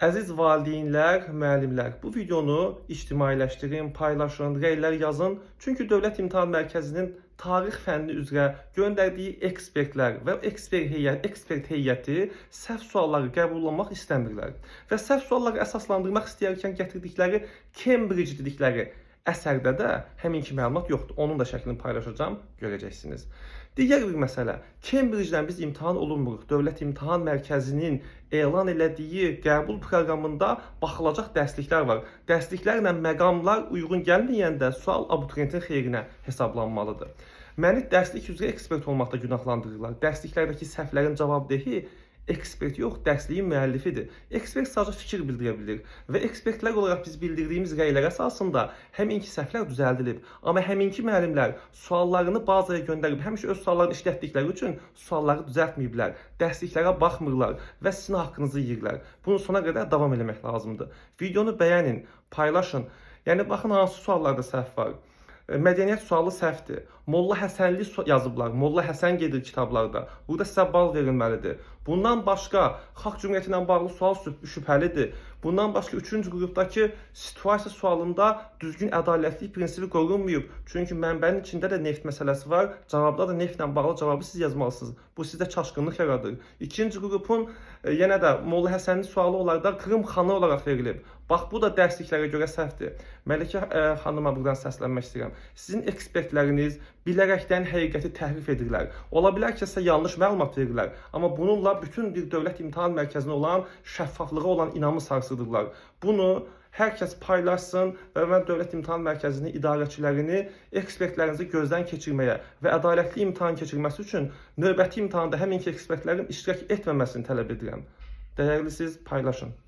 Əziz valideynlər, müəllimlər, bu videonu ictimailəşdirin, paylaşın, rəylər yazın. Çünki Dövlət İmtahan Mərkəzinin tarix fənni üzrə göndərdiyi ekspertlər və ekspert heyəti səhv sualları qəbullanmaq istəmirlər. Və səhv sualları əsaslandırmaq istəyərkən gətirdikləri Cambridge dedikləri əsərdə də həminki məlumat yoxdur. Onun da şəklini paylaşacağım, görəcəksiniz. Digər bir məsələ, Cambridge-dən biz imtahan olunmuruq. Dövlət İmtahan Mərkəzinin elan elədiyi qəbul proqramında baxılacaq dərsliklər var. Dərsliklərlə məqamlar uyğun gəlməyəndə sual abituriyentin xeyrinə hesablanmalıdır. Məni dərslik üzrə ekspert olmaqda günahlandırırlar. Dərsliklərdəki səhvlərin cavabdehi ekspert yox, dərsliyin müəllifidir. Ekspert sadəcə fikir bildirə bilir və ekspertlər olaraq biz bildirdiyimiz rəylər əsasında həminki səhvlər düzəldilib. Amma həminki müəllimlər suallarını bazaya göndərib həmişə öz suallarını işlətdikləri üçün sualları düzəltməyiblər. Dərsliklərə baxmırlar və sizin haqqınızı yeyirlər. Bunu sona qədər davam eləmək lazımdır. Videonu bəyənin, paylaşın. Yəni baxın hansı suallarda səhv var. Mədəniyyət sualı səhvdir. Molla Həsənli yazıblar. Molla Həsən gedir kitablarda. Burada sizə bal verilməlidir. Bundan başqa Xalq Cümhuriyyəti ilə bağlı sual şübhəlidir. Bundan başqa 3-cü qrupdakı situasiya sualında düzgün ədalətlik prinsipi qorunmayıb. Çünki mənbənin içində də neft məsələsi var. Cavabda da neftlə bağlı cavabı siz yazmalısınız. Bu sizdə çaşqınlıq yaradır. İkinci qrupun yenə də Molla Həsənli sualı olaraq Krım xanı olaraq verilib. Bax, bu da dərsliklərə görə səhvdir. Məlikə xanıma buradan səslənmək istəyirəm. Sizin ekspertləriniz bilərəkdən həqiqəti təhrif edirlər. Ola bilər ki, sizə yanlış məlumat verirlər. Amma bununla bütün bir dövlət imtahan mərkəzinə olan şəffaflığa olan inamı sarsıdırlar. Bunu hər kəs paylaşsın və mən Dövlət İmtahan Mərkəzinin idarəçilərini ekspertlərinizi gözdən keçirməyə və ədalətli imtahan keçirməsi üçün növbəti imtahanda həminki ekspertlərin iştirak etməməsini tələb edirəm. Dəyərlisiz, paylaşın.